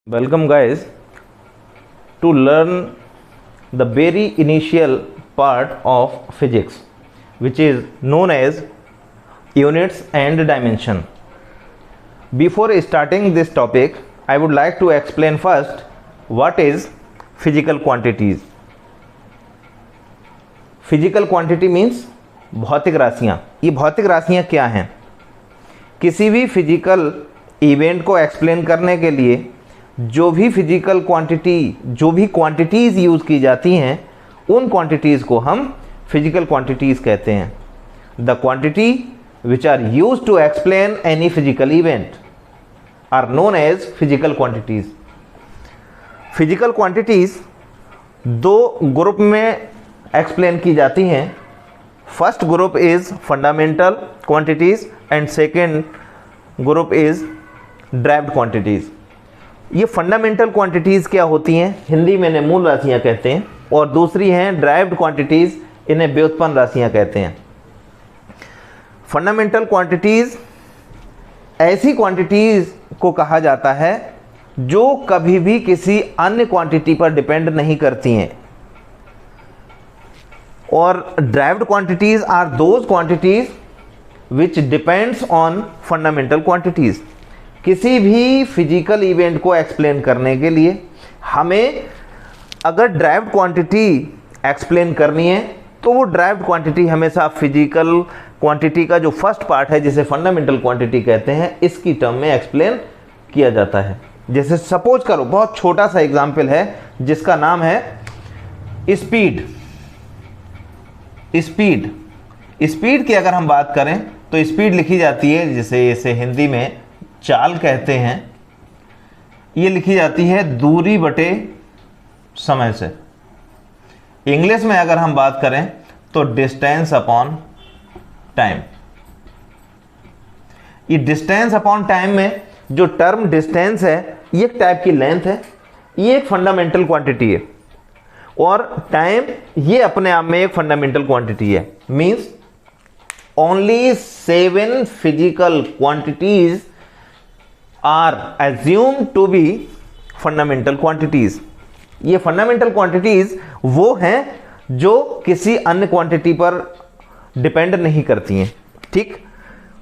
Welcome guys to learn the very initial part of physics which is known as units and dimension. Before starting this topic, I would like to explain first what is physical quantities. Physical quantity means भौतिक राशियाँ. ये भौतिक राशियाँ क्या हैं? किसी भी physical event को explain करने के लिए जो भी फिजिकल क्वांटिटी, जो भी क्वांटिटीज़ यूज़ की जाती हैं, उन क्वांटिटीज़ को हम फिजिकल क्वांटिटीज़ कहते हैं. The quantity which are use to explain any physical event are known as physical quantities. Physical quantities दो ग्रुप में एक्सप्लेन की जाती हैं. First group is fundamental quantities and second group is drived quantities. ये fundamental quantities क्या होती हैं? हिंदी में इन्हें मूल राशियाँ कहते हैं. और दूसरी हैं ड्राइव्ड क्वांटिटीज़, इन्हें व्युत्पन्न राशियाँ कहते हैं. फंडामेंटल क्वांटिटीज़ ऐसी क्वांटिटीज़ को कहा जाता है जो कभी भी किसी अन्य क्वांटिटी पर डिपेंड नहीं करती हैं. और derived quantities are those quantities which depends on fundamental quantities. किसी भी फिजिकल इवेंट को एक्सप्लेन करने के लिए हमें अगर ड्राइव्ड क्वांटिटी एक्सप्लेन करनी है तो वो ड्राइव्ड क्वांटिटी हमेशा फिजिकल क्वांटिटी का जो फर्स्ट पार्ट है, जिसे फंडामेंटल क्वांटिटी कहते हैं, इसकी टर्म में एक्सप्लेन किया जाता है. जैसे सपोज करो, बहुत छोटा सा एग्जाम्पल है जिसका नाम है स्पीड. स्पीड की अगर हम बात करें तो स्पीड लिखी जाती है, जिसे इसे हिंदी में चाल कहते हैं. ये लिखी जाती है दूरी बटे समय से. इंग्लिश में अगर हम बात करें तो डिस्टेंस अपॉन टाइम. ये डिस्टेंस अपॉन टाइम में जो टर्म डिस्टेंस है, ये एक टाइप की लेंथ है. ये एक फंडामेंटल क्वांटिटी है. और टाइम ये अपने आप में एक फंडामेंटल क्वांटिटी है. Means only 7 physical quantities are assumed to be fundamental quantities. ये फंडामेंटल क्वांटिटीज वो हैं जो किसी अन्य क्वांटिटी पर डिपेंड नहीं करती हैं. ठीक,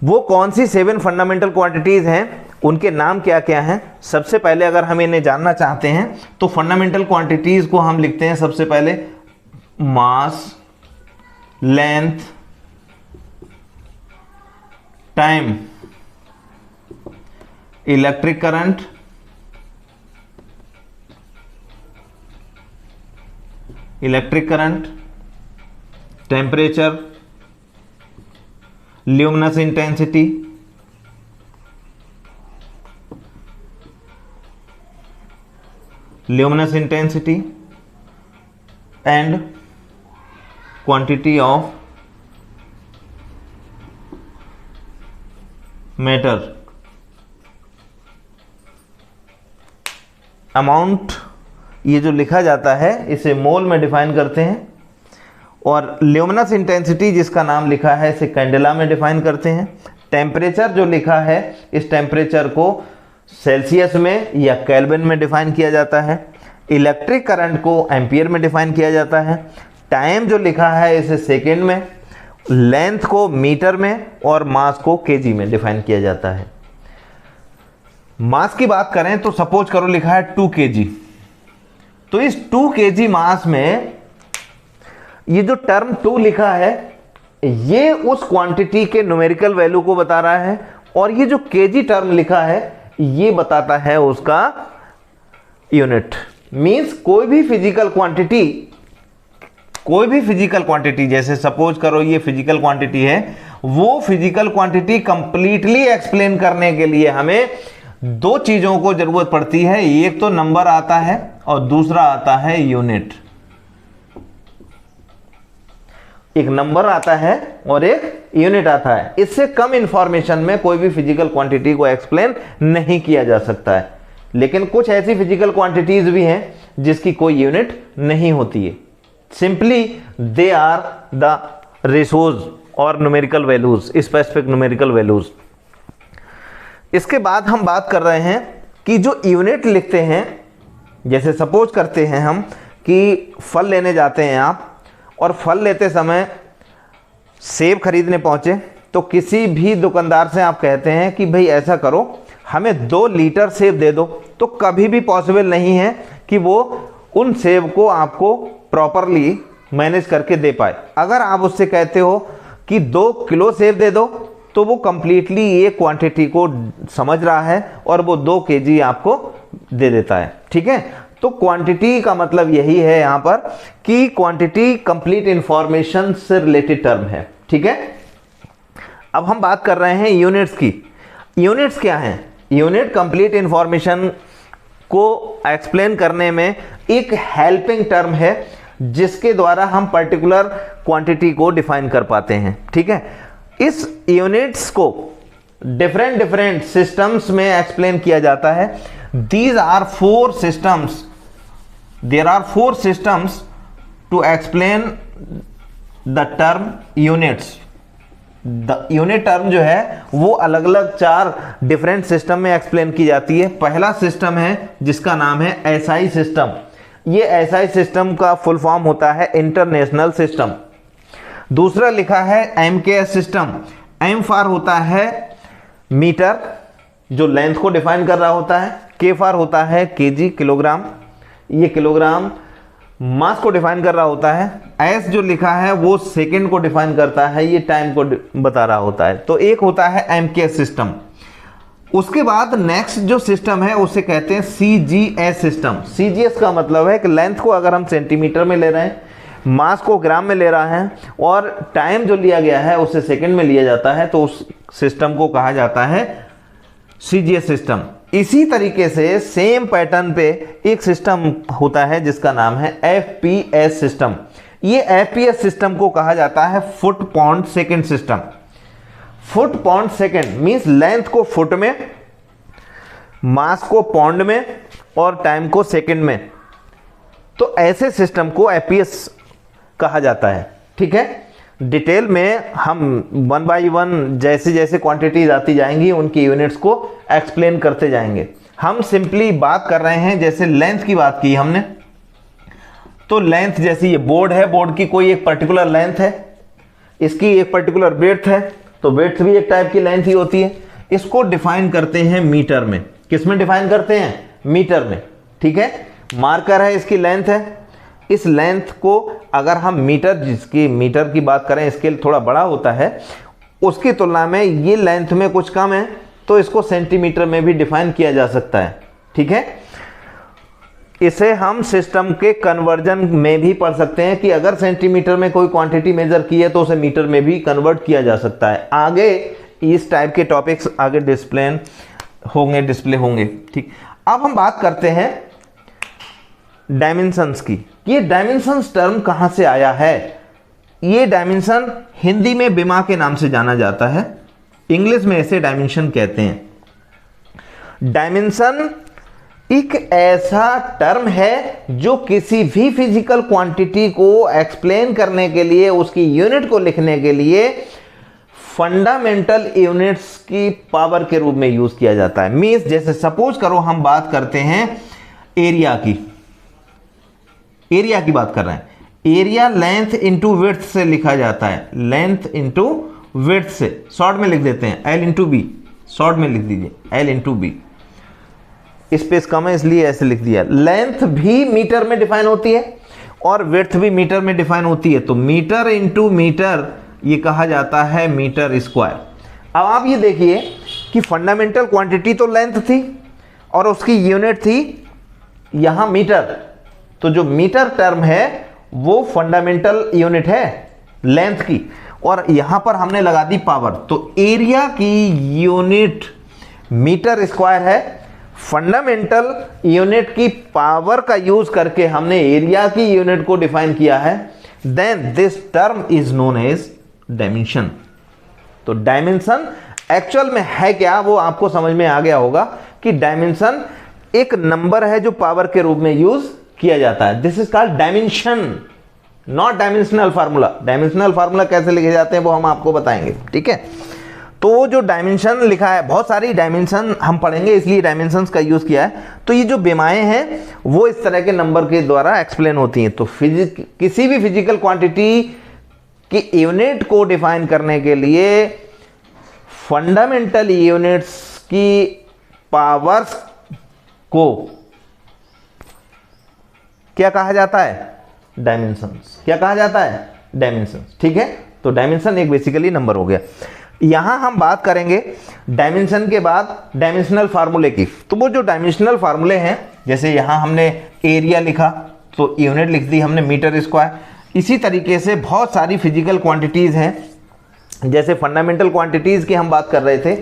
वो कौन सी 7 फंडामेंटल क्वांटिटीज हैं, उनके नाम क्या क्या हैं? सबसे पहले अगर हम इन्हें जानना चाहते हैं तो फंडामेंटल क्वांटिटीज को हम लिखते हैं सबसे पहले mass, length, time, electric current, temperature, luminous intensity, and quantity of matter. Amount ये जो लिखा जाता है इसे मोल में डिफाइन करते हैं. और ल्यूमिनस इंटेंसिटी जिसका नाम लिखा है इसे कैंडेला में डिफाइन करते हैं. टेम्परेचर जो लिखा है, इस टेम्परेचर को सेल्सियस में या केल्विन में डिफाइन किया जाता है. इलेक्ट्रिक करंट को एम्पियर में डिफाइन किया जाता है. टाइम जो लिखा है इसे सेकेंड में, लेंथ को मीटर में और मास को केजी में डिफाइन किया जाता है. मास की बात करें तो सपोज करो लिखा है 2 kg. तो इस 2 kg मास में ये जो टर्म 2 लिखा है ये उस क्वांटिटी के न्यूमेरिकल वैल्यू को बता रहा है. और ये जो केजी टर्म लिखा है ये बताता है उसका यूनिट. मींस कोई भी फिजिकल क्वांटिटी, जैसे सपोज करो ये फिजिकल क्वांटिटी है, वो फिजिकल क्वांटिटी कंप्लीटली एक्सप्लेन करने के लिए हमें दो चीजों को जरूरत पड़ती है. एक तो नंबर आता है और दूसरा आता है यूनिट. एक नंबर आता है और एक यूनिट आता है. इससे कम इंफॉर्मेशन में कोई भी फिजिकल क्वांटिटी को एक्सप्लेन नहीं किया जा सकता है. लेकिन कुछ ऐसी फिजिकल क्वांटिटीज भी हैं जिसकी कोई यूनिट नहीं होती है. Simply they are the ratios और numerical values, specific numerical values. इसके बाद हम बात कर रहे हैं कि जो यूनिट लिखते हैं, जैसे सपोज करते हैं हम कि फल लेने जाते हैं आप, और फल लेते समय सेब खरीदने पहुंचे, तो किसी भी दुकानदार से आप कहते हैं कि भाई ऐसा करो हमें 2 लीटर सेब दे दो, तो कभी भी पॉसिबल नहीं है कि वो उन सेब को आपको प्रॉपरली मैनेज करके दे पाए। अगर आप उससे कहते हो कि 2 किलो सेब दे दो, तो वो कंप्लीटली ये क्वांटिटी को समझ रहा है और वो 2 केजी आपको दे देता है। ठीक है, तो क्वांटिटी का मतलब यही है यहाँ पर कि क्वांटिटी कंप्लीट इंफॉर्मेशन से रिलेटेड टर्म है। ठीक है, अब हम बात कर रहे हैं यूनिट्स की। यूनिट्स क्या हैं? यूनिट कंप्लीट इंफॉर्मेशन को एक्सप्लेन करने में एक हेल्पिंग टर्म है जिसके द्वारा हम पर्टिकुलर क्वांटिटी को डिफाइन कर पाते हैं। ठीक है, इस यूनिट्स को डिफरेंट सिस्टम्स में एक्सप्लेन किया जाता है। These are 4 systems, there are 4 systems to explain the term units. The unit term जो है वो अलग अलग 4 डिफरेंट सिस्टम में एक्सप्लेन की जाती है। पहला सिस्टम है जिसका नाम है एसआई सिस्टम। ये एसआई सिस्टम का फुल फॉर्म होता है इंटरनेशनल सिस्टम। दूसरा लिखा है एमकेएस सिस्टम। एम फॉर होता है मीटर, जो लेंथ को डिफाइन कर रहा होता है। के फॉर होता है केजी, किलोग्राम, ये किलोग्राम मास को डिफाइन कर रहा होता है। एस जो लिखा है वो सेकंड को डिफाइन करता है, ये टाइम को बता रहा होता है। तो एक होता है एमकेएस सिस्टम। उसके बाद नेक्स्ट जो सिस्टम है उसे कहते हैं सीजीएस सिस्टम। सीजीएस का मतलब है कि लेंथ को अगर हम सेंटीमीटर में ले रहे हैं, मास को ग्राम में ले रहा है और टाइम जो लिया गया है उसे सेकंड में लिया जाता है, तो उस सिस्टम को कहा जाता है सीजीएस सिस्टम। इसी तरीके से सेम पैटर्न पे एक सिस्टम होता है जिसका नाम है एफपीएस सिस्टम। ये एफपीएस सिस्टम को कहा जाता है foot pound second system. Foot pound second means length को फुट में, मास को पाउंड में और टाइम को सेकंड में। तो ऐसे सिस्टम को एफपीएस कहा जाता है। ठीक है, डिटेल में हम 1 बाय 1 जैसे जैसे क्वांटिटीज आती जाएंगी उनकी यूनिट्स को एक्सप्लेन करते जाएंगे। हम सिंपली बात कर रहे हैं, जैसे लेंथ की बात की हमने, तो लेंथ जैसे ये बोर्ड है, बोर्ड की कोई एक पर्टिकुलर लेंथ है, इसकी एक पर्टिकुलर ब्रेड्थ है, तो ब्रेड्थ भी एक टाइप की लेंथ ही होती है। इसको डिफाइन करते हैं मीटर में। किस में डिफाइन करते हैं? मीटर में। ठीक है, मार्कर है, इसकी लेंथ है। इस लेंथ को अगर हम मीटर, जिसकी मीटर की बात करें स्केल थोड़ा बड़ा होता है, उसकी तुलना में ये लेंथ में कुछ कम है, तो इसको सेंटीमीटर में भी डिफाइन किया जा सकता है। ठीक है, इसे हम सिस्टम के कन्वर्जन में भी पढ़ सकते हैं कि अगर सेंटीमीटर में कोई क्वांटिटी मेजर की है तो उसे मीटर में भी कन्वर्ट किया जा सकता है। आगे इस टाइप के टॉपिक्स आगे डिस्प्ले होंगे। ठीक, अब हम बात करते हैं डायमेंशंस की। ये डायमेंशंस टर्म कहां से आया है? ये डायमेंशन हिंदी में बिमा के नाम से जाना जाता है, इंग्लिश में इसे डायमेंशन कहते हैं। डायमेंशन एक ऐसा टर्म है जो किसी भी फिजिकल क्वांटिटी को एक्सप्लेन करने के लिए, उसकी यूनिट को लिखने के लिए फंडामेंटल यूनिट्स की पावर के रूप में यूज किया जाता है। मींस जैसे सपोज करो हम बात करते हैं एरिया की, एरिया की बात कर रहे हैं। एरिया लेंथ इंटू विड्थ से लिखा जाता है, लेंथ इंटू विड्थ से शॉर्ट में लिख देते हैं एल इंटू बी, शॉर्ट में लिख दीजिए एल इंटू बी, स्पेस कम है इसलिए ऐसे लिख दिया। लेंथ भी मीटर में डिफाइन होती है और विड्थ भी मीटर में डिफाइन होती है, तो मीटर इंटू मीटर ये कहा जाता है मीटर स्क्वायर। अब आप ये देखिए कि फंडामेंटल क्वांटिटी तो लेंथ थी और उसकी यूनिट थी यहां मीटर, तो जो मीटर टर्म है वो फंडामेंटल यूनिट है लेंथ की, और यहां पर हमने लगा दी पावर, तो एरिया की यूनिट मीटर स्क्वायर है। फंडामेंटल यूनिट की पावर का यूज करके हमने एरिया की यूनिट को डिफाइन किया है, then this term is known as dimension. तो डायमेंशन एक्चुअल में है क्या वो आपको समझ में आ गया होगा कि डायमेंशन एक नंबर है जो पावर के रूप में यूज किया जाता है। This is called dimension, not dimensional formula. Dimensional formula कैसे लिखे जाते हैं वो हम आपको बताएंगे। ठीक है, तो वो जो डायमेंशन लिखा है, बहुत सारी डायमेंशन हम पढ़ेंगे इसलिए डायमेंशंस का यूज़ किया है। तो ये जो बेमाएँ हैं वो इस तरह के नंबर के द्वारा एक्सप्लेन होती हैं। तो किसी भी फिजिकल क्वांटिटी की यूनिट को डिफाइन करने के लिए फंडामेंटल यूनिट्स की पावर्स को क्या कहा जाता है? डायमेंशंस। क्या कहा जाता है? डायमेंशंस। ठीक है, तो डायमेंशन एक बेसिकली नंबर हो गया। यहां हम बात करेंगे डायमेंशन के बाद डायमेंशनल फार्मूले की। तो वो जो डायमेंशनल फार्मूले हैं, जैसे यहां हमने एरिया लिखा तो यूनिट लिख दी हमने मीटर स्क्वायर। इसी तरीके से बहुत सारी फिजिकल क्वांटिटीज हैं, जैसे फंडामेंटल क्वांटिटीज की हम बात कर रहे थे।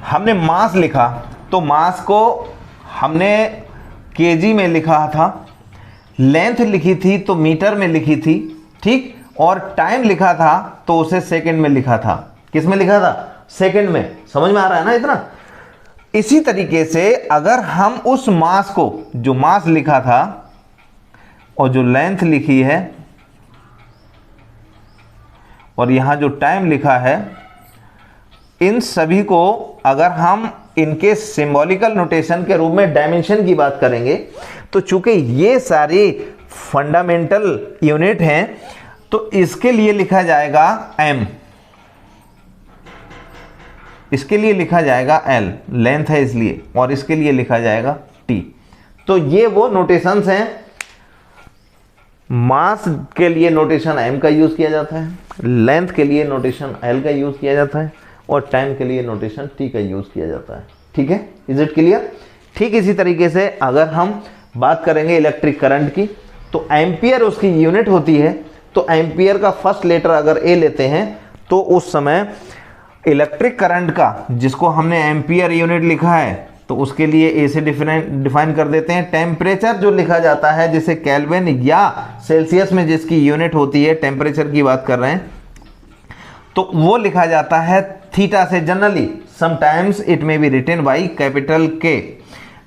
हमने मास लिखा तो मास को हमने केजी में लिखा था, लेंथ लिखी थी तो मीटर में लिखी थी, ठीक, और टाइम लिखा था तो उसे सेकंड में लिखा था। किस में लिखा था? सेकंड में। समझ में आ रहा है ना इतना? इसी तरीके से अगर हम उस मास को, जो मास लिखा था और जो लेंथ लिखी है और यहां जो टाइम लिखा है, इन सभी को अगर हम इनके सिंबॉलिकल नोटेशन के रूप में डायमेंशन की बात करेंगे, तो चूंकि ये सारी फंडामेंटल यूनिट हैं तो इसके लिए लिखा जाएगा m, इसके लिए लिखा जाएगा l, लेंथ है इसलिए, और इसके लिए लिखा जाएगा t। तो ये वो नोटेशंस हैं। मास के लिए नोटेशन m का यूज किया जाता है, लेंथ के लिए नोटेशन l का यूज किया जाता है, और टाइम के लिए नोटेशन t का यूज किया जाता है। ठीक है, इज इट क्लियर? ठीक इसी तरीके से अगर हम बात करेंगे इलेक्ट्रिक करंट की, तो एम्पियर उसकी यूनिट होती है। तो एम्पियर का फर्स्ट लेटर अगर ए लेते हैं तो उस समय इलेक्ट्रिक करंट का, जिसको हमने एम्पियर यूनिट लिखा है, तो उसके लिए ए से डिफाइन कर देते हैं। टेम्परेचर जो लिखा जाता है, जिसे केल्विन या सेल्सियस में जिसकी यूनिट होती है, टेम्परेचर की बात कर रहे हैं, तो वो लिखा जाता है थीटा से। Generally sometimes it may be written by capital K,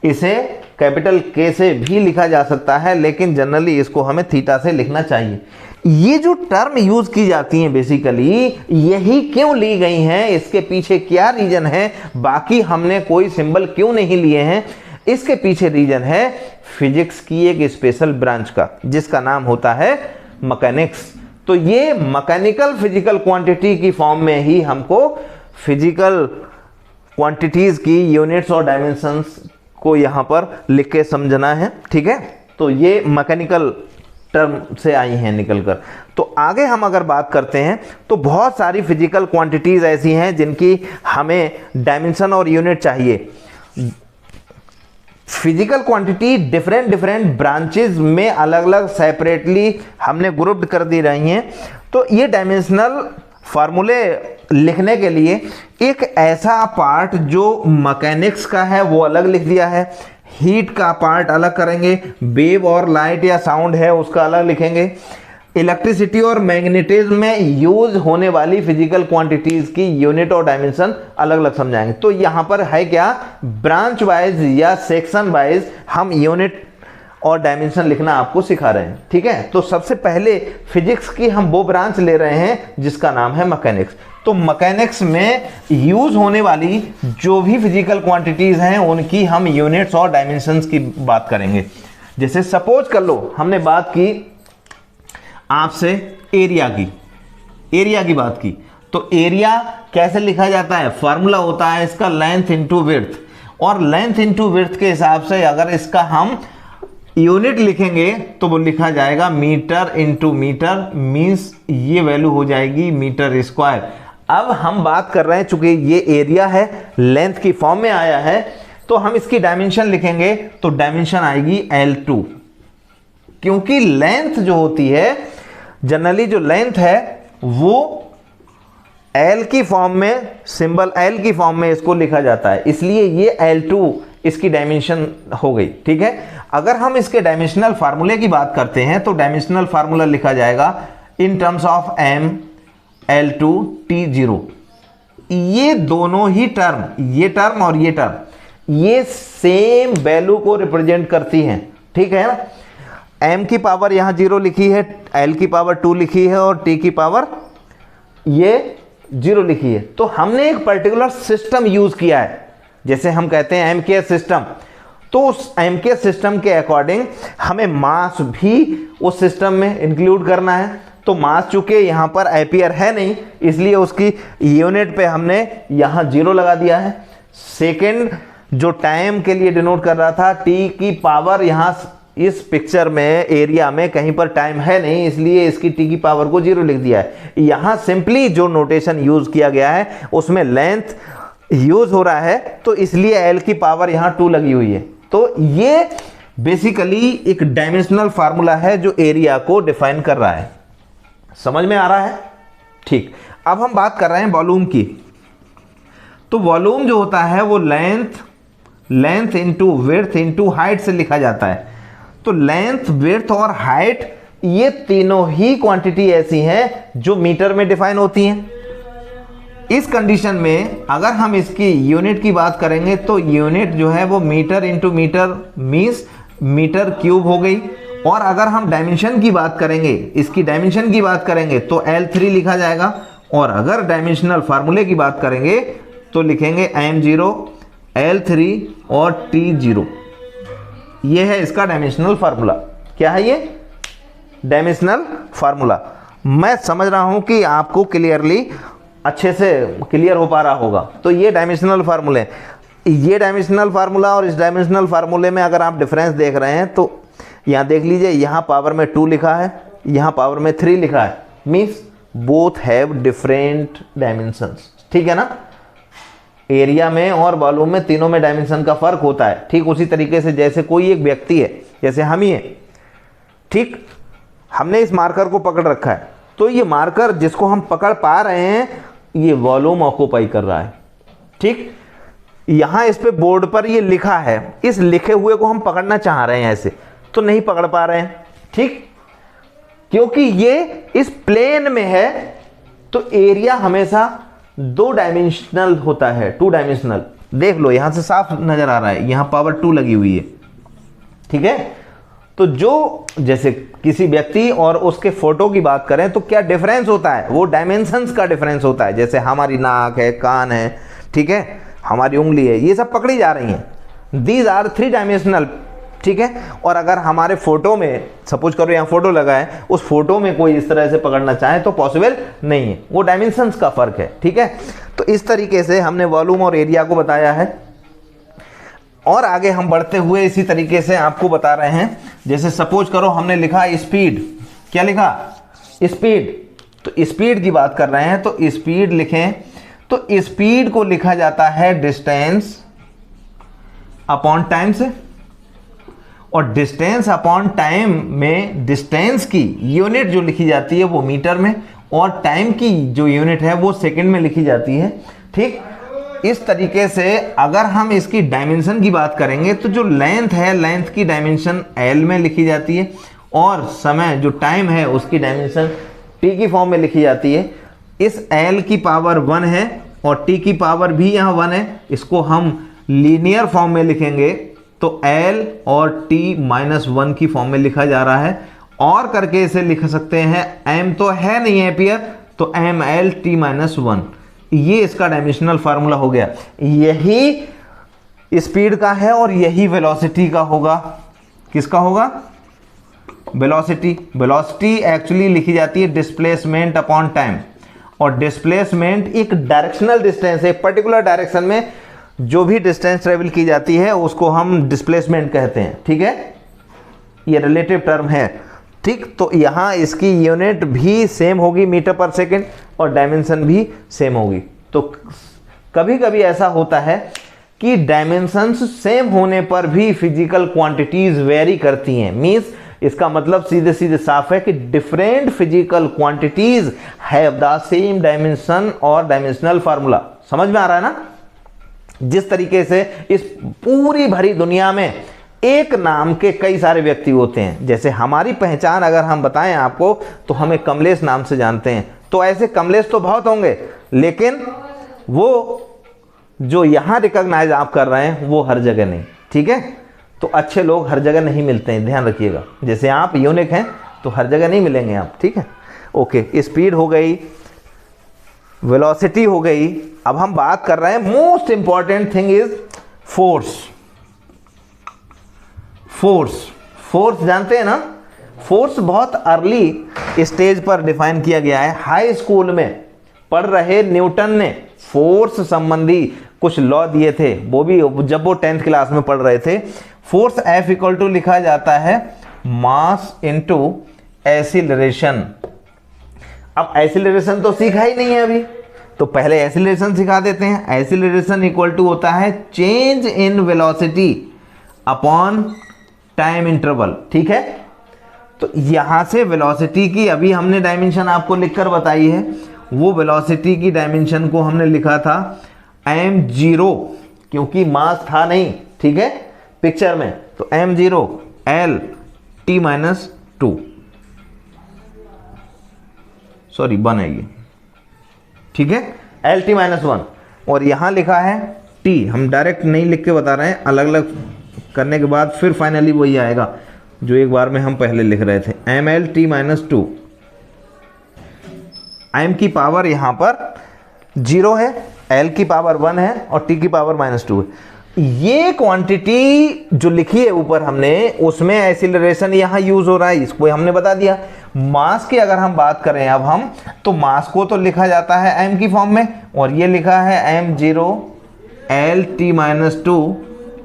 इसे कैपिटल के से भी लिखा जा सकता है, लेकिन जनरली इसको हमें थीटा से लिखना चाहिए। ये जो टर्म यूज की जाती हैं बेसिकली, यही क्यों ली गई हैं, इसके पीछे क्या रीजन है, बाकी हमने कोई सिंबल क्यों नहीं लिए हैं, इसके पीछे रीजन है फिजिक्स की एक स्पेशल ब्रांच का, जिसका नाम होता है मैकेनिक्स। तो ये मैकेनिकल फिजिकल क्वांटिटी की फॉर्म में ही हमको फिजिकल क्वांटिटीज की यूनिट्स और डायमेंशंस को यहां पर लिख के समझना है। ठीक है, तो ये मैकेनिकल टर्म से आई हैं निकलकर। तो आगे हम अगर बात करते हैं तो बहुत सारी फिजिकल क्वांटिटीज ऐसी हैं जिनकी हमें डायमेंशन और यूनिट चाहिए। फिजिकल क्वांटिटी डिफरेंट ब्रांचेस में अलग अलग सेपरेटली हमने ग्रुप्ड कर दी रही हैं। तो ये डायमेंशनल फार्मूले लिखने के लिए एक ऐसा पार्ट जो मैकेनिक्स का है वो अलग लिख दिया है, हीट का पार्ट अलग करेंगे, वेव और लाइट या साउंड है उसका अलग लिखेंगे, इलेक्ट्रिसिटी और मैग्नेटिज्म में यूज होने वाली फिजिकल क्वांटिटीज की यूनिट और डायमेंशन अलग अलग समझाएंगे। तो यहां पर है क्या, ब्रांच वाइज या सेक्शन वाइज हम यूनिट और डायमेंशन लिखना आपको सिखा रहे हैं। ठीक है, तो सबसे पहले फिजिक्स की हम वो ब्रांच ले रहे हैं जिसका नाम है मैकेनिक्स। तो मैकेनिक्स में यूज होने वाली जो भी फिजिकल क्वांटिटीज हैं उनकी हम यूनिट्स और डायमेंशंस की बात करेंगे। जैसे सपोज कर लो हमने बात की आपसे एरिया की बात की, तो एरिया कैसे लिखा जाता है, फार्मूला होता है इसका लेंथ इनटू विड्थ, और लेंथ इनटू विड्थ के हिसाब से अगर इसका हम यूनिट लिखेंगे तो वो लिखा जाएगा मीटर इनटू मीटर, मींस ये वैल्यू हो जाएगी मीटर स्क्वायर। अब हम बात कर रहे हैं, चूंकि ये एरिया है लेंथ की फॉर्म में आया है, तो हम इसकी डायमेंशन लिखेंगे तो डायमेंशन आएगी L2, क्योंकि लेंथ जो होती है जनरली जो लेंथ है वो L की फॉर्म में, सिंबल L की फॉर्म में इसको लिखा जाता है, इसलिए ये L2 इसकी डायमेंशन हो गई। ठीक है, अगर हम इसके डायमेंशनल फार्मूले की बात करते हैं तो डायमेंशनल फार्मूला लिखा जाएगा in terms of m L2 T0। ये दोनों ही टर्म, ये टर्म और ये टर्म, ये सेम वैल्यू को रिप्रेजेंट करती हैं। ठीक है ना, m की पावर यहां 0 लिखी है, l की पावर 2 लिखी है और t की पावर ये 0 लिखी है। तो हमने एक पर्टिकुलर सिस्टम यूज किया है, जैसे हम कहते हैं एमकेएस सिस्टम, तो उस एमकेएस सिस्टम के अकॉर्डिंग हमें मास भी उस सिस्टम में इंक्लूड करना है। तो मास चूंकि यहाँ पर एम्पियर है नहीं, इसलिए उसकी यूनिट पे हमने यहाँ 0 लगा दिया है। सेकेंड, जो टाइम के लिए डिनोट कर रहा था, टी की पावर, यहाँ इस पिक्चर में एरिया में कहीं पर टाइम है नहीं, इसलिए इसकी टी की पावर को 0 लिख दिया है। यहाँ सिंपली जो नोटेशन यूज किया गया है उसमें लेंथ यूज हो रहा है, तो इसलिए एल की पावर यहाँ 2 लगी हुई है। तो ये बेसिकली एक डायमेंशनल फार्मूला है जो एरिया को डिफाइन कर रहा है। समझ में आ रहा है? ठीक। अब हम बात कर रहे हैं वॉल्यूम की। तो वॉल्यूम जो होता है वो length into width into height से लिखा जाता है। तो लेंथ, विड्थ और हाइट, ये तीनों ही क्वांटिटी ऐसी हैं जो मीटर में डिफाइन होती हैं। इस कंडीशन में अगर हम इसकी यूनिट की बात करेंगे तो यूनिट जो है वो metre into metre means metre cube हो गई। और अगर हम डायमेंशन की बात करेंगे, इसकी डायमेंशन की बात करेंगे तो L3 लिखा जाएगा। और अगर डायमेंशनल फार्मूले की बात करेंगे तो लिखेंगे M0, L3 और T0। ये है इसका डायमेंशनल फार्मूला। क्या है ये? Dimensional formula. मैं समझ रहा हूं कि आपको क्लियरली अच्छे से क्लियर हो पा रहा होगा। तो ये डायमेंशनल फार्मूले, ये डायमेंशनल फार्मूला और इस डायमेंशनल फार्मूले में अगर आप डिफरेंस देख रहे हैं तो यहाँ देख लीजिए, यहाँ पावर में 2 लिखा है, यहाँ पावर में 3 लिखा है, means both have different dimensions. ठीक है ना? एरिया में और वॉल्यूम में तीनों में डायमेंशन का फर्क होता है। ठीक उसी तरीके से जैसे कोई एक व्यक्ति है, जैसे हम ही हैं, ठीक, हमने इस मार्कर को पकड़ रखा है, तो ये मार्कर जिसको हम पकड़ पा रहे हैं ये वॉल्यूम ऑक्यूपाई कर रहा है। ठीक, यहां इस पे बोर्ड पर ये लिखा है, इस लिखे हुए को हम पकड़ना चाह रहे हैं ऐसे, तो नहीं पकड़ पा रहे हैं। ठीक, क्योंकि ये इस प्लेन में है। तो एरिया हमेशा 2 डायमेंशनल होता है, 2 डायमेंशनल। देख लो यहां से साफ नजर आ रहा है, यहां पावर 2 लगी हुई है। ठीक है, तो जो जैसे किसी व्यक्ति और उसके फोटो की बात करें तो क्या डिफरेंस होता है? वो डायमेंशंस का डिफरेंस होता है। जैसे हमारी नाक है, कान है, ठीक है, हमारी उंगली है, ये सब पकड़ी जा रही हैं। These are 3 dimensional. ठीक है, और अगर हमारे फोटो में सपोज करो यहाँ फोटो लगा है, उस फोटो में कोई इस तरह से पकड़ना चाहे तो पॉसिबल नहीं है, वो डायमेंशंस का फर्क है। ठीक है, तो इस तरीके से हमने वॉल्यूम और एरिया को बताया है। और आगे हम बढ़ते हुए इसी तरीके से आपको बता रहे हैं। जैसे सपोज करो हमने लिखा स्पीड, क्या लिखा? स्पीड। तो स्पीड की बात कर रहे हैं तो स्पीड लिखें, तो स्पीड को लिखा जाता है डिस्टेंस अपॉन टाइम से। और डिस्टेंस अपॉन टाइम में डिस्टेंस की यूनिट जो लिखी जाती है वो मीटर में, और टाइम की जो यूनिट है वो सेकंड में लिखी जाती है। ठीक, इस तरीके से अगर हम इसकी डायमेंशन की बात करेंगे तो जो लेंथ है, लेंथ की डायमेंशन L में लिखी जाती है, और समय जो टाइम है उसकी डायमेंशन T की फॉर्म में लिखी जाती है। इस L की पावर 1 है और T की पावर भी यहाँ 1 है। इसको हम लीनियर फॉर्म में लिखेंगे तो L और T -1 की फॉर्म में लिखा जा रहा है। और करके इसे लिख सकते हैं, M तो है नहीं एम्पियर, तो ML T -1, ये इसका डायमेंशनल फार्मूला हो गया। यही स्पीड का है और यही वेलोसिटी का होगा। किसका होगा? वेलोसिटी। वेलोसिटी एक्चुअली लिखी जाती है डिस्प्लेसमेंट अपॉन टाइम, और डिस्प्लेसमेंट एक डायरेक्शनल डिस्टेंस है, पर्टिकुलर डायरेक्शन में जो भी डिस्टेंस ट्रेवल की जाती है उसको हम डिस्प्लेसमेंट कहते हैं। ठीक है, ये रिलेटिव टर्म है। ठीक, तो यहां इसकी यूनिट भी सेम होगी मीटर पर सेकंड, और डायमेंशन भी सेम होगी। तो कभी कभी ऐसा होता है कि डायमेंशंस सेम होने पर भी फिजिकल क्वांटिटीज वेरी करती हैं। मींस इसका मतलब सीधे सीधे साफ है कि different physical quantities have the same dimension और डायमेंशनल फार्मूला। समझ में आ रहा है ना? जिस तरीके से इस पूरी भरी दुनिया में एक नाम के कई सारे व्यक्ति होते हैं। जैसे हमारी पहचान अगर हम बताएं आपको तो हमें कमलेश नाम से जानते हैं, तो ऐसे कमलेश तो बहुत होंगे, लेकिन वो जो यहां रिकॉग्नाइज आप कर रहे हैं वो हर जगह नहीं। ठीक है, तो अच्छे लोग हर जगह नहीं मिलते हैं, ध्यान रखिएगा। जैसे आप यूनिक हैं तो हर जगह नहीं मिलेंगे आप। ठीक है, ओके, स्पीड हो गई, वेलोसिटी हो गई। अब हम बात कर रहे हैं most important thing is force. Force जानते हैं ना, फोर्स बहुत अर्ली स्टेज पर डिफाइन किया गया है। हाई स्कूल में पढ़ रहे न्यूटन ने फोर्स संबंधी कुछ लॉ दिए थे, वो भी जब वो 10th क्लास में पढ़ रहे थे। फोर्स F इक्वल टू लिखा जाता है मास इनटू एक्सीलरेशन। अब एक्सीलरेशन तो सीखा ही नहीं है अभी, तो पहले एक्सीलरेशन सिखा देते हैं। एक्सीलरेशन इक्वल टू होता है change in velocity upon time interval, ठीक है। तो यहां से वेलोसिटी की अभी हमने डायमेंशन आपको लिखकर बताई है, वो वेलोसिटी की डायमेंशन को हमने लिखा था m0, क्योंकि मास था नहीं, ठीक है, पिक्चर में। तो m0 L t minus 2, sorry 1 है ये, ठीक है, L t माइनस 1। और यहां लिखा है t, हम डायरेक्ट नहीं लिख के बता रहे हैं, अलग अलग करने के बाद फिर फाइनली वही आएगा जो एक बार में हम पहले लिख रहे थे, ml t माइनस 2। m की पावर यहां पर 0 है, l की पावर 1 है और t की पावर माइनस 2 है। ये क्वांटिटी जो लिखी है ऊपर हमने, उसमें एक्सीलरेशन यहां यूज हो रहा है, इसको हमने बता दिया। मास की अगर हम बात करें अब हम, तो मास को तो लिखा जाता है m की फॉर्म में, और ये लिखा है m0 L t माइनस 2।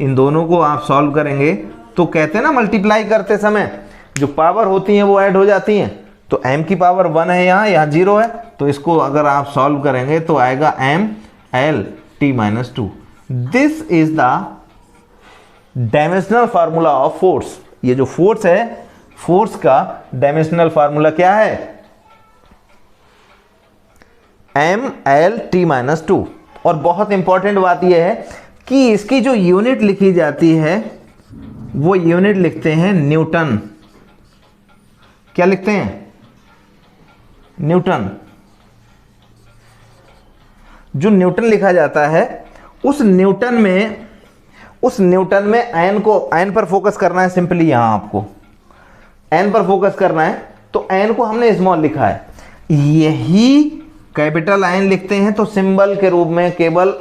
इन दोनों को आप सॉल्व करेंगे तो कहते हैं ना, मल्टीप्लाई करते समय जो पावर होती हैं वो ऐड हो जाती हैं। तो m की पावर 1 है, यहाँ 0 है, तो इसको अगर आप सॉल्व करेंगे तो आएगा m L t minus 2। This is the dimensional formula of force. ये जो फोर्स है, फोर्स का डायमेंशनल फार्मूला क्या है, m L t माइनस 2। और बहुत इंपॉर्टेंट बात यह है कि इसकी जो यूनिट लिखी जाती है वो यूनिट लिखते हैं न्यूटन। क्या लिखते हैं, न्यूटन। जो न्यूटन लिखा जाता है, उस न्यूटन में एन पर फोकस करना है। सिंपली यहां आपको एन पर फोकस करना है, तो एन को हमने स्मॉल लिखा है। यही कैपिटल एन लिखते हैं तो सिंबल के रूप में केवल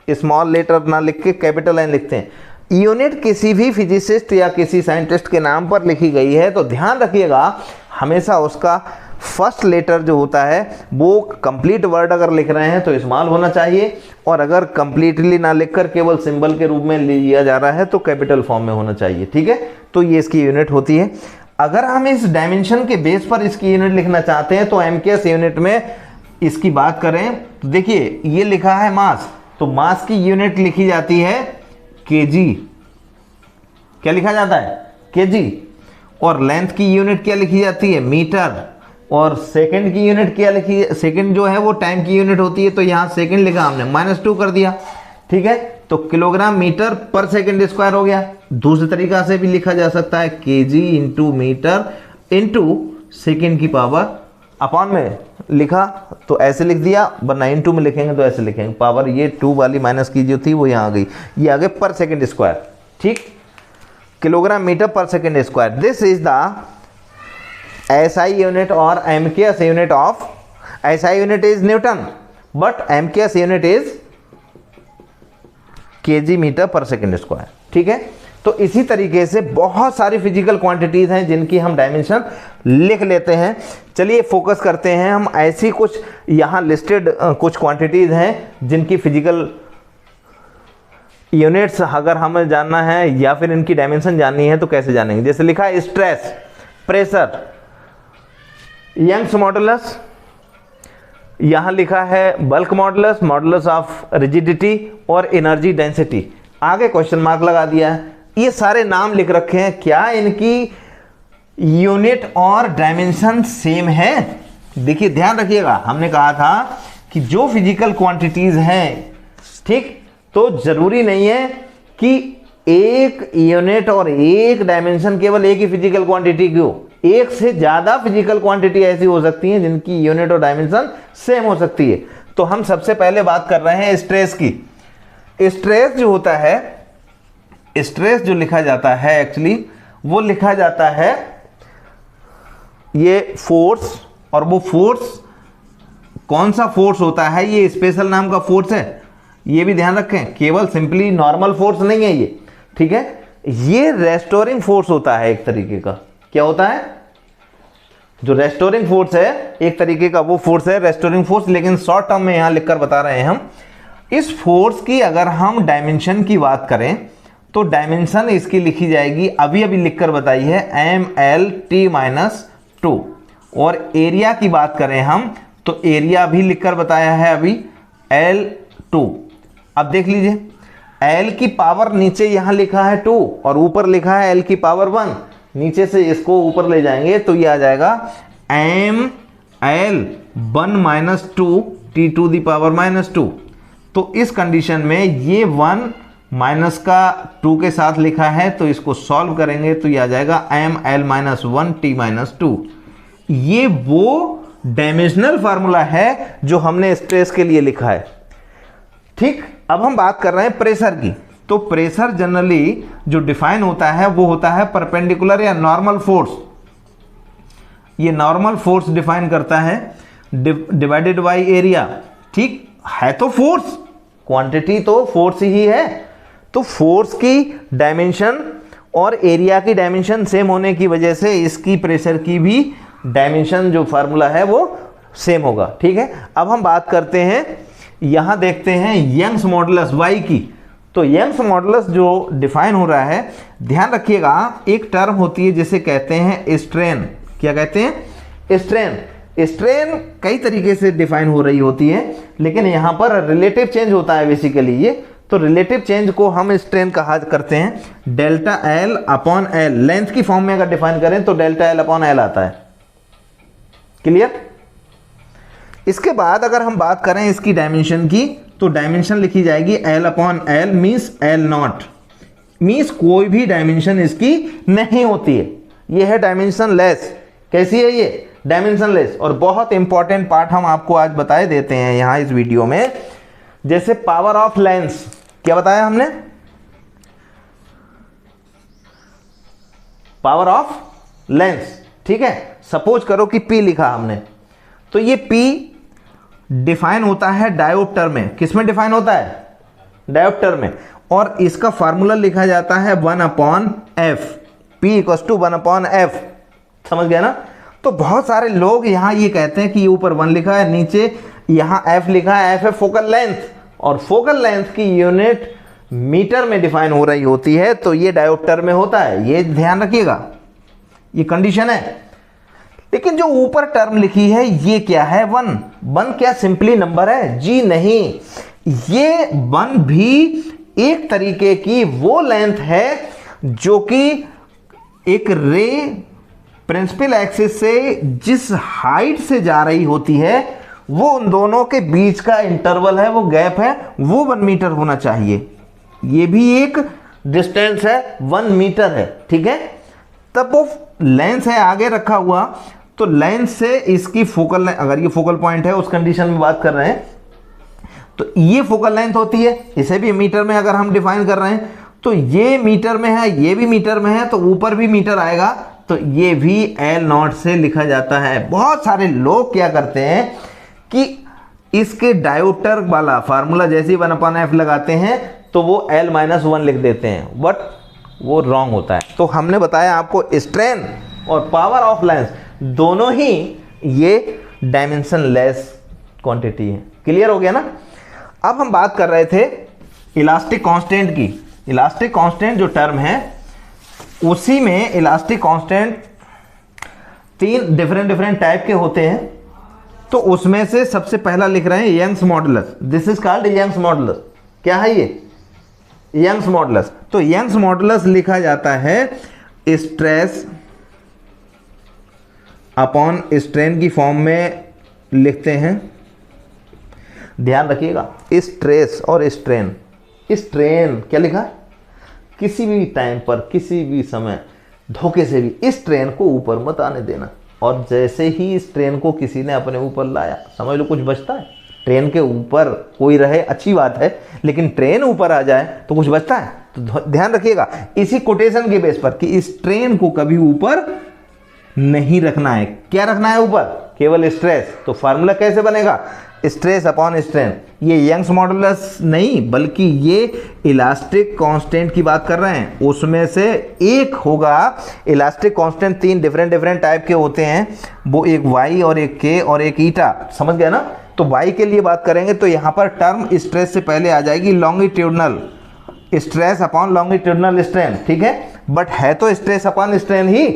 स्मॉल लेटर ना लिख के कैपिटल एन लिखते हैं। यूनिट किसी भी फिजिसिस्ट या किसी साइंटिस्ट के नाम पर लिखी गई है तो ध्यान रखिएगा, हमेशा उसका फर्स्ट लेटर जो होता है वो कंप्लीट वर्ड अगर लिख रहे हैं तो स्मॉल होना चाहिए, और अगर कंप्लीटली ना लिखकर केवल सिंबल के रूप में लिया जा रहा है तो कैपिटल फॉर्म में होना चाहिए, ठीक है। तो ये इसकी यूनिट होती है। अगर हम इस डायमेंशन के बेस पर इसकी यूनिट लिखना चाहते हैं तो एमकेएस यूनिट में इसकी बात करें तो देखिए ये लिखा है मास, तो मास की यूनिट लिखी जाती है केजी। क्या लिखा जाता है, केजी। और लेंथ की यूनिट क्या लिखी जाती है, मीटर। और सेकंड की यूनिट क्या लिखी है, सेकंड जो है वो टाइम की यूनिट होती है, तो यहाँ सेकंड लिखा हमने -2 कर दिया, ठीक है। तो kilogram metre per second square हो गया। दूसरे तरीका से भी लिखा जा सकता है KG into metre into second की पावर अपॉन में लिखा तो ऐसे लिख दिया, वरना इंटू में लिखेंगे तो ऐसे लिखेंगे, पावर ये 2 वाली माइनस की जो थी वो यहाँ आ गई, ये आ गए पर सेकंड स्क्वायर, ठीक। Kilogram metre per second square. This is the SI unit और MKS unit of, SI unit is newton but MKS unit is KG metre per second square, ठीक है। तो इसी तरीके से बहुत सारी फिजिकल क्वांटिटीज हैं जिनकी हम डायमेंशन लिख लेते हैं। चलिए फोकस करते हैं हम, ऐसी कुछ यहाँ लिस्टेड कुछ क्वांटिटीज हैं जिनकी फिजिकल यूनिट्स अगर हमें जानना है या फिर इनकी डायमेंशन जाननी है तो कैसे जानेंगे। जैसे लिखा है स्ट्रेस, प्रेशर, यंग्स मॉडुलस, यहां लिखा है bulk modulus, modulus of rigidity और एनर्जी डेंसिटी। आगे क्वेश्चन मार्क लगा दिया है। ये सारे नाम लिख रखे हैं, क्या इनकी यूनिट और डायमेंशन सेम है। देखिए ध्यान रखिएगा, हमने कहा था कि जो फिजिकल क्वांटिटीज हैं, ठीक, तो जरूरी नहीं है कि एक यूनिट और एक डायमेंशन केवल एक ही फिजिकल क्वांटिटी की हो। एक से ज्यादा फिजिकल क्वांटिटी ऐसी हो सकती है जिनकी यूनिट और डायमेंशन सेम हो सकती है। तो हम सबसे पहले बात कर रहे हैं स्ट्रेस की। स्ट्रेस जो होता है, स्ट्रेस जो लिखा जाता है एक्चुअली वो लिखा जाता है ये फोर्स, और वो फोर्स कौन सा फोर्स होता है, ये स्पेशल नाम का फोर्स है, ये भी ध्यान रखें, केवल सिंपली नॉर्मल फोर्स नहीं है ये, ठीक है, ये रेस्टोरिंग फोर्स होता है एक तरीके का। क्या होता है? जो रेस्टोरिंग फोर्स है एक तरीके का वो फोर्स है रेस्टोरिंग फोर्स, लेकिन शॉर्ट टर्म में यहां लिखकर बता रहे हैं हम। इस फोर्स की अगर हम डायमेंशन की बात करें तो डायमेंशन इसकी लिखी जाएगी, अभी अभी लिखकर बताई है, mlt-2। और एरिया की बात करें हम तो एरिया भी लिखकर बताया है अभी, L2। अब देख लीजिए, L की पावर नीचे यहां लिखा है 2 और ऊपर लिखा है L की पावर 1, नीचे से इसको ऊपर ले जाएंगे तो ये आ जाएगा ml1-2 t⁻²। तो इस कंडीशन में ये 1 माइनस का 2 के साथ लिखा है, तो इसको सॉल्व करेंगे तो ये आ जाएगा ml-1 t-2। ये वो डायमेंशनल फार्मूला है जो हमने स्ट्रेस के लिए लिखा है। ठीक, अब हम बात कर रहे हैं प्रेशर की। तो प्रेशर जनरली जो डिफाइन होता है वो होता है परपेंडिकुलर या नॉर्मल फोर्स। ये नॉर्मल फोर्स डिफाइन करता है डिवाइडेड बाय एरिया। ठीक है, तो फोर्स क्वांटिटी तो फोर्स ही है, तो फोर्स की डायमेंशन और एरिया की डायमेंशन सेम होने की वजह से इसकी प्रेशर की भी डायमेंशन जो फार्मूला है वो सेम होगा। ठीक है, अब हम बात करते हैं, यहां देखते हैं यंग्स मॉडुलस Y की। तो यंग्स मॉडुलस जो डिफाइन हो रहा है, ध्यान रखिएगा, एक टर्म होती है जिसे कहते हैं स्ट्रेन। क्या कहते हैं? स्ट्रेन। स्ट्रेन कई तरीके से डिफाइन हो रही होती है, लेकिन यहां पर रिलेटिव चेंज होता है बेसिकली ये। तो रिलेटिव चेंज को हम स्ट्रेन कहा करते हैं delta L upon L। Length की फॉर्म में अगर डिफाइन करें तो डेल्टा L अपॉन L आता है। क्लियर? इसके बाद अगर हम बात करें इसकी डायमेंशन की, तो डायमेंशन लिखी जाएगी L upon L means L0। Means कोई भी डायमेंशन इसकी नहीं होती है, ये है डायमेंशन लेस। कैसी है ये? Dimension less. और बहुत इंपॉर्टेंट पार्ट हम आपको आज बताए देते हैं यहां इस वीडियो में, जैसे पावर ऑफ लेंस। क्या बताया हमने? Power of lens. ठीक है, सपोज करो कि P लिखा हमने, तो ये P डिफाइन होता है डायोप्टर में। किसमें डिफाइन होता है? डायोप्टर में। और इसका फार्मूला लिखा जाता है 1/f। P = 1/f। समझ गया ना? तो बहुत सारे लोग यहां ये कहते हैं कि ये ऊपर 1 लिखा है, नीचे यहां f लिखा है। f है फोकल लेंथ, और फोकल लेंथ की यूनिट मीटर में डिफाइन हो रही होती है, तो ये डायोप्टर में होता है। ये ध्यान रखिएगा, ये कंडीशन है। लेकिन जो ऊपर टर्म लिखी है ये क्या है? 1। 1 क्या सिंपली नंबर है? जी नहीं, ये 1 भी एक तरीके की वो लेंथ है जो कि एक रे प्रिंसिपल एक्सिस से जिस हाइट से जा रही होती है, वो उन दोनों के बीच का इंटरवल है, वो गैप है, वो 1 मीटर होना चाहिए। ये भी एक डिस्टेंस है, 1 मीटर है। ठीक है, तब वो लेंस है आगे रखा हुआ, तो लेंस से इसकी फोकल, अगर ये फोकल पॉइंट है उस कंडीशन में बात कर रहे हैं, तो ये फोकल लेंथ होती है। इसे भी मीटर में अगर हम डिफाइन कर रहे हैं, तो ये मीटर में है, ये भी मीटर में है, तो ऊपर भी मीटर आएगा, तो ये भी L0 से लिखा जाता है। बहुत सारे लोग क्या करते हैं कि इसके डायोप्टर वाला फार्मूला जैसे 1/f लगाते हैं तो वो L-1 लिख देते हैं, बट वो रॉन्ग होता है। तो हमने बताया आपको स्ट्रेन और पावर ऑफ लेंस दोनों ही ये डायमेंशन लेस क्वांटिटी है। क्लियर हो गया ना? अब हम बात कर रहे थे इलास्टिक कांस्टेंट की। इलास्टिक कांस्टेंट जो टर्म है, उसी में इलास्टिक कांस्टेंट 3 डिफरेंट टाइप के होते हैं। तो उसमें से सबसे पहला लिख रहे हैं Young's modulus. This is called Young's modulus. क्या है ये? Young's modulus. तो यंग्स मॉडुलस लिखा जाता है स्ट्रेस अपॉन स्ट्रेन की फॉर्म में लिखते हैं। ध्यान रखिएगा, स्ट्रेस और स्ट्रेन। स्ट्रेन क्या लिखा है? किसी भी टाइम पर, किसी भी समय धोखे से भी इस ट्रेन को ऊपर मत आने देना। और जैसे ही इस ट्रेन को किसी ने अपने ऊपर लाया, समझ लो कुछ बचता है। ट्रेन के ऊपर कोई रहे अच्छी बात है, लेकिन ट्रेन ऊपर आ जाए तो कुछ बचता है। तो ध्यान रखिएगा इसी कोटेशन के बेस पर कि इस ट्रेन को कभी ऊपर नहीं रखना है। क्या रखना है ऊपर? केवल स्ट्रेस। तो फार्मूला कैसे बनेगा, स्ट्रेस अपॉन स्ट्रेन। ये यंग्स मॉडुलस नहीं बल्कि ये इलास्टिक कांस्टेंट की बात कर रहे हैं, उसमें से एक होगा। इलास्टिक कांस्टेंट 3 डिफरेंट टाइप के होते हैं, वो एक वाई और एक के और एक ईटा, समझ गया ना। तो वाई के लिए बात करेंगे तो यहाँ पर टर्म स्ट्रेस से पहले आ जाएगी longitudinal stress upon longitudinal strain, ठीक है, बट है तो स्ट्रेस अपॉन स्ट्रेन ही।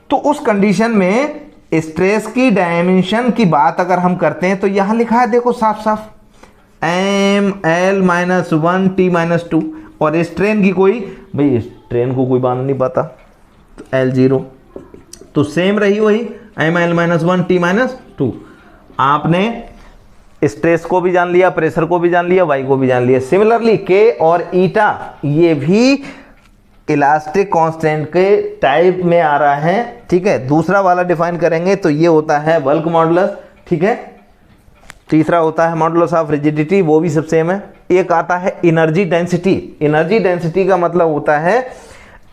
तो उस कंडीशन में स्ट्रेस की डायमेंशन की बात अगर हम करते हैं तो यहां लिखा है देखो साफ साफ m(l-1 t-2) और स्ट्रेन की कोई, भाई स्ट्रेन को कोई मान नहीं पाता, तो L0 तो सेम रही वही m(l-1 t-2). आपने स्ट्रेस को भी जान लिया, प्रेशर को भी जान लिया, वाई को भी जान लिया। सिमिलरली के और ईटा ये भी इलास्टिक कांस्टेंट के टाइप में आ रहा है, ठीक है। दूसरा वाला डिफाइन करेंगे तो ये होता है बल्क मॉडुलस, ठीक है। तीसरा होता है मॉडुलस ऑफ रिजिडिटी, वो भी सब सेम है। एक आता है एनर्जी डेंसिटी। एनर्जी डेंसिटी का मतलब होता है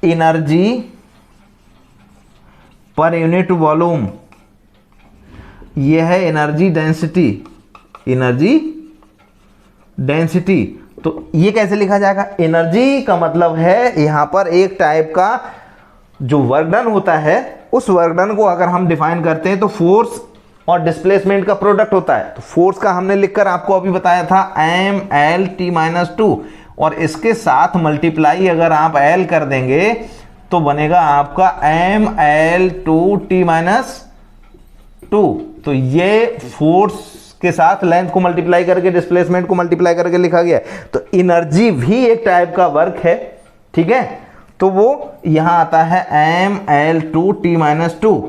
एनर्जी पर यूनिट वॉल्यूम, ये है एनर्जी डेंसिटी। एनर्जी डेंसिटी तो ये कैसे लिखा जाएगा, एनर्जी का मतलब है यहां पर एक टाइप का जो वर्क डन होता है, उस वर्क डन को अगर हम डिफाइन करते हैं तो फोर्स और डिस्प्लेसमेंट का प्रोडक्ट होता है। तो फोर्स का हमने लिखकर आपको अभी बताया था m(l-t-2) और इसके साथ मल्टीप्लाई अगर आप l कर देंगे तो बनेगा आपका m(l-2t-2). तो ये फोर्स के साथ लेंथ को मल्टीप्लाई करके डिस्प्लेसमेंट को मल्टीप्लाई करके लिखा गया है। तो एनर्जी भी एक टाइप का वर्क है, ठीक है। तो वो यहां आता है m(l-2t-2)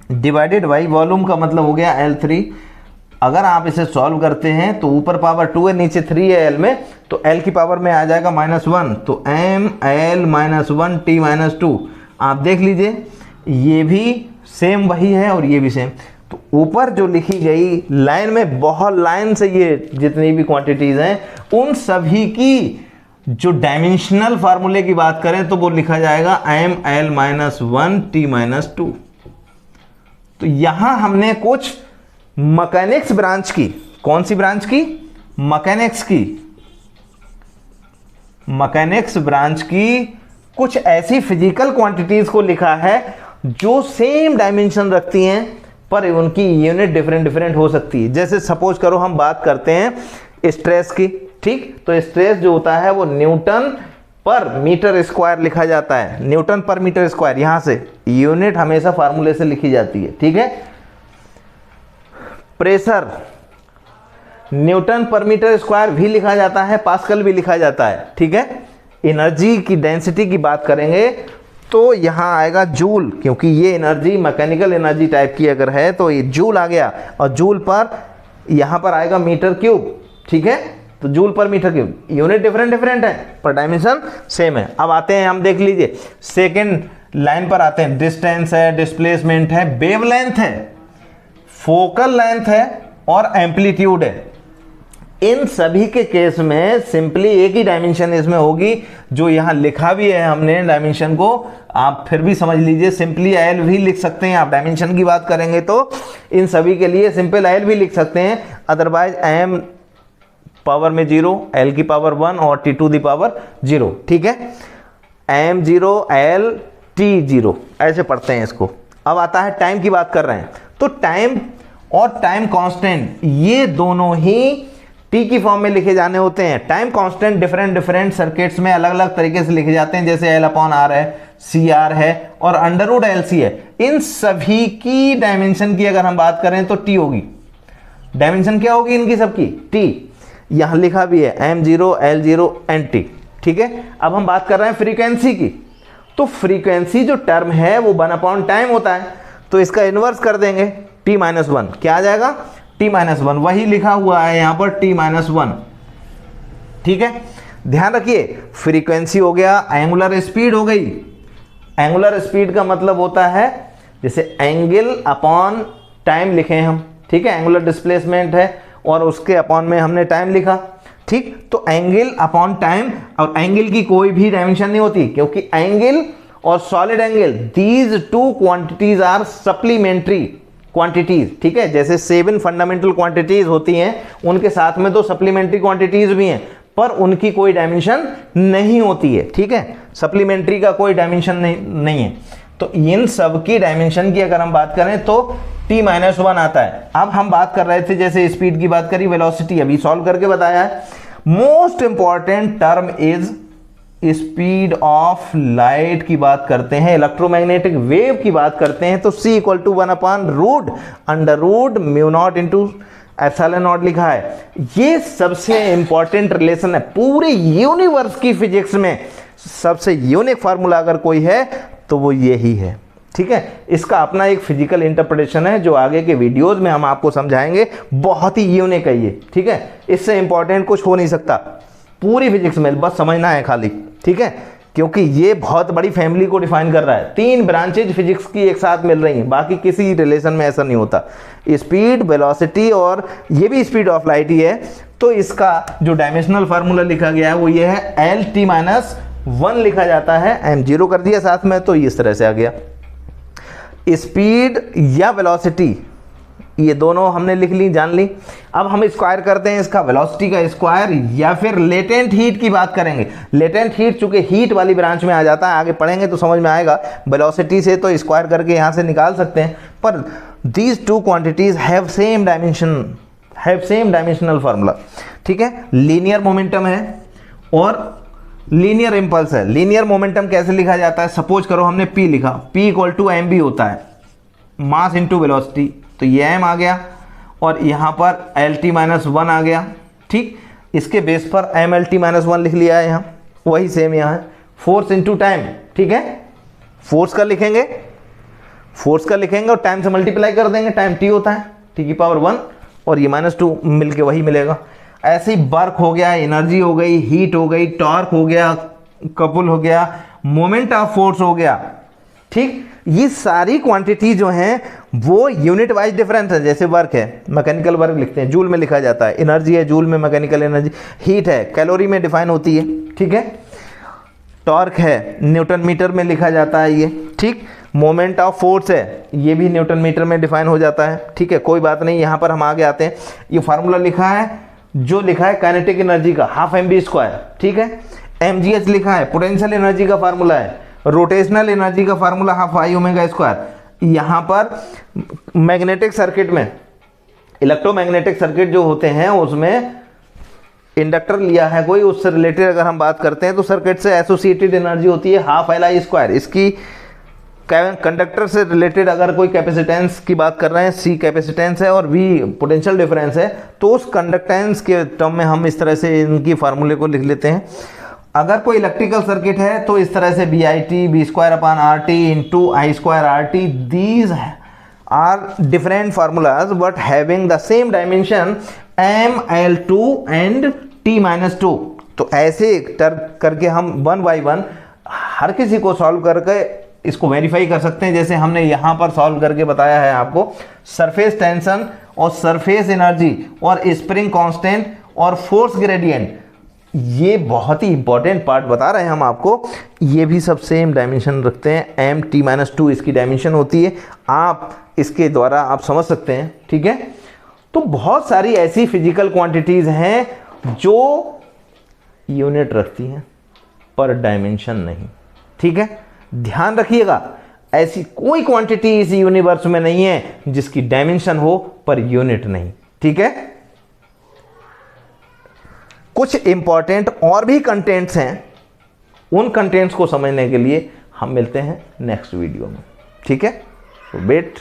डिवाइडेड बाई वॉल्यूम का मतलब हो गया L3। अगर आप इसे सॉल्व करते हैं तो ऊपर पावर 2 है, नीचे 3 है L में, तो L की पावर में आ जाएगा -1, तो m(l-1 t-2). आप देख लीजिए ये भी सेम वही है और ये भी सेम। तो ऊपर जो लिखी गई लाइन में बहुत लाइन से ये जितनी भी क्वांटिटीज हैं उन सभी की जो डायमेंशनल फार्मूले की बात करें तो वो लिखा जाएगा m(l-1 t-2). तो यहां हमने कुछ मैकेनिक्स ब्रांच की, कौन सी ब्रांच की, मैकेनिक्स की, मैकेनिक्स ब्रांच की कुछ ऐसी फिजिकल क्वांटिटीज को लिखा है जो सेम डायमेंशन रखती हैं पर उनकी यूनिट डिफरेंट हो सकती है। जैसे सपोज करो हम बात करते हैं स्ट्रेस की, ठीक, तो स्ट्रेस जो होता है वो न्यूटन पर मीटर स्क्वायर लिखा जाता है, न्यूटन पर मीटर स्क्वायर, यहां से यूनिट हमेशा फार्मूले से लिखी जाती है, ठीक है। प्रेशर न्यूटन पर मीटर स्क्वायर भी लिखा जाता है, पास्कल भी लिखा जाता है, ठीक है। एनर्जी की डेंसिटी की बात करेंगे तो यहां आएगा जूल, क्योंकि ये एनर्जी मैकेनिकल एनर्जी टाइप की अगर है तो ये जूल आ गया, और जूल पर यहां पर आएगा मीटर क्यूब, ठीक है। तो जूल पर मीटर क्यूब, यूनिट डिफरेंट है पर डायमेंशन सेम है। अब आते हैं, हम देख लीजिए सेकंड लाइन पर आते हैं। डिस्टेंस है, डिस्प्लेसमेंट है, वेवलेंथ है, फोकल लेंथ है और एम्पलीट्यूड है। इन सभी के केस में सिंपली एक ही डायमेंशन इसमें होगी, जो यहां लिखा भी है हमने डायमेंशन को, आप फिर भी समझ लीजिए, सिंपली एल भी लिख सकते हैं। आप डायमेंशन की बात करेंगे तो इन सभी के लिए सिंपल एल भी लिख सकते हैं, अदरवाइज एम पावर में 0, एल की पावर 1 और टी टू दी पावर 0, ठीक है। एम 0 एल टी 0 ऐसे पढ़ते हैं इसको। अब आता है टाइम की बात कर रहे हैं, तो टाइम और टाइम कांस्टेंट ये दोनों ही टी की फॉर्म में लिखे जाने होते हैं। टाइम कांस्टेंट डिफरेंट सर्किट्स में अलग अलग तरीके से लिखे जाते हैं, जैसे L/R है, CR है और √LC है। इन सभी की डायमेंशन की अगर हम बात करें तो टी होगी। डायमेंशन क्या होगी इनकी सबकी, टी। यहां लिखा भी है M0 L0 NT, ठीक है। अब हम बात कर रहे हैं फ्रीक्वेंसी की, तो फ्रीक्वेंसी जो टर्म है वो 1/टाइम होता है, तो इसका इनवर्स कर देंगे T-1, क्या आ जाएगा T-1, वही लिखा हुआ है यहां पर T-1, ठीक है। ध्यान रखिए फ्रीक्वेंसी हो गया, एंगुलर स्पीड हो गई। एंगुलर स्पीड का मतलब होता है जैसे एंगल अपॉन टाइम लिखे हम, ठीक है। एंगुलर डिस्प्लेसमेंट है और उसके अपॉन में हमने टाइम लिखा, ठीक। तो एंगल अपॉन टाइम, और एंगल की कोई भी डायमेंशन नहीं होती, क्योंकि एंगल और solid angle, these two quantities are supplementary quantities, ठीक है। जैसे 7 फंडामेंटल क्वांटिटीज होती हैं, उनके साथ में तो सप्लीमेंट्री क्वांटिटीज भी हैं, पर उनकी कोई डायमेंशन नहीं होती है, ठीक है। सप्लीमेंट्री का कोई डायमेंशन नहीं है। तो इन सब की डायमेंशन की अगर हम बात करें तो t-1 आता है। अब हम बात कर रहे थे जैसे स्पीड की बात करी, वेलोसिटी अभी सॉल्व करके बताया है। Most important term is speed of light की बात करते हैं, इलेक्ट्रोमैग्नेटिक वेव की बात करते हैं तो c = 1/√√μ0 × ε0 लिखा है। ये सबसे इंपॉर्टेंट रिलेशन है पूरे यूनिवर्स की फिजिक्स में। सबसे यूनिक फार्मूला अगर कोई है तो वो यही है, ठीक है। इसका अपना एक फिजिकल इंटरप्रिटेशन है जो आगे के वीडियोस में हम आपको समझाएंगे। बहुत ही यूनिक है ये, ठीक है। इससे इंपॉर्टेंट कुछ हो नहीं सकता पूरी फिजिक्स में, बस समझना है खाली, ठीक है। क्योंकि ये बहुत बड़ी फैमिली को डिफाइन कर रहा है। 3 ब्रांचेज फिजिक्स की एक साथ मिल रही हैं, बाकी किसी रिलेशन में ऐसा नहीं होता। स्पीड, वेलोसिटी और ये भी स्पीड ऑफ लाइट ही है। तो इसका जो डायमेंशनल फार्मूला लिखा गया है वो ये है, L-T-1 लिखा जाता है, m0 कर दिया साथ में तो इस तरह से आ गया। स्पीड या वेलोसिटी ये दोनों हमने लिख ली, जान ली। अब हम स्क्वायर करते हैं इसका, वेलोसिटी का स्क्वायर, या फिर लेटेंट हीट की बात करेंगे। लेटेंट हीट चूंकि हीट वाली ब्रांच में आ जाता है, आगे पढ़ेंगे तो समझ में आएगा। वेलोसिटी से तो स्क्वायर करके यहाँ से निकाल सकते हैं, पर these two quantities have same dimensional formula, ठीक है। लीनियर मोमेंटम है और लीनियर इंपल्स है। लीनियर मोमेंटम कैसे लिखा जाता है, सपोज करो हमने P लिखा, P = mv होता है, मास इंटू वेलोसिटी, तो ये m आ गया और यहाँ पर L-T-1 आ गया, ठीक। इसके बेस पर mL-T-1 लिख लिया है यहाँ, वही सेम यहाँ है। फोर्स इंटू टाइम, ठीक है। फोर्स का लिखेंगे और टाइम से मल्टीप्लाई कर देंगे, टाइम t होता है, t⁻1 और ये -2 मिलके वही मिलेगा। ऐसे ही वर्क हो गया, एनर्जी हो गई, हीट हो गई, टॉर्क हो गया, कपल हो गया, मोमेंट ऑफ फोर्स हो गया, ठीक। ये सारी क्वांटिटी जो हैं वो यूनिट वाइज डिफरेंस है। जैसे वर्क है, मैकेनिकल वर्क लिखते हैं, जूल में लिखा जाता है। एनर्जी है, जूल में मैकेनिकल एनर्जी। हीट है, कैलोरी में डिफाइन होती है, ठीक है। टॉर्क है, न्यूटन मीटर में लिखा जाता है ये, ठीक। मोमेंट ऑफ फोर्स है, ये भी न्यूटन मीटर में डिफाइन हो जाता है, ठीक है। कोई बात नहीं, यहाँ पर हम आगे आते हैं। ये फार्मूला लिखा है, जो लिखा है काइनेटिक एनर्जी का, ½ mv², ठीक है। mgh लिखा है, पोटेंशियल एनर्जी का फार्मूला है। रोटेशनल एनर्जी का फार्मूला 12 I⁻²। यहाँ पर मैग्नेटिक सर्किट में, इलेक्ट्रोमैग्नेटिक सर्किट जो होते हैं उसमें इंडक्टर लिया है कोई, उससे रिलेटेड अगर हम बात करते हैं तो सर्किट से एसोसिएटेड एनर्जी होती है 12 Li²। इसकी कंडक्टर से रिलेटेड अगर कोई कैपेसिटेंस की बात कर रहे हैं, C कैपेसिटेंस है और V पोटेंशियल डिफरेंस है, तो उस कंडक्टेंस के टर्म में हम इस तरह से इनकी फार्मूले को लिख लेते हैं। अगर कोई इलेक्ट्रिकल सर्किट है तो इस तरह से BIT B²/RT × I²RT, these are different formulas but having the same dimension mL2 and T-2। तो ऐसे करके हम 1 by 1 हर किसी को सॉल्व करके इसको वेरीफाई कर सकते हैं। जैसे हमने यहाँ पर सॉल्व करके बताया है आपको, सरफेस टेंशन और सरफेस एनर्जी और स्प्रिंग कांस्टेंट और फोर्स ग्रेडियंट, ये बहुत ही इंपॉर्टेंट पार्ट बता रहे हैं हम आपको। ये भी सब सेम डायमेंशन रखते हैं, m-T-2 इसकी डायमेंशन होती है। आप इसके द्वारा आप समझ सकते हैं, ठीक है। तो बहुत सारी ऐसी फिजिकल क्वांटिटीज हैं जो यूनिट रखती हैं पर डायमेंशन नहीं, ठीक है। ध्यान रखिएगा, ऐसी कोई क्वांटिटी इस यूनिवर्स में नहीं है जिसकी डायमेंशन हो पर यूनिट नहीं, ठीक है। कुछ इंपॉर्टेंट और भी कंटेंट्स हैं, उन कंटेंट्स को समझने के लिए हम मिलते हैं नेक्स्ट वीडियो में, ठीक है। तो वेट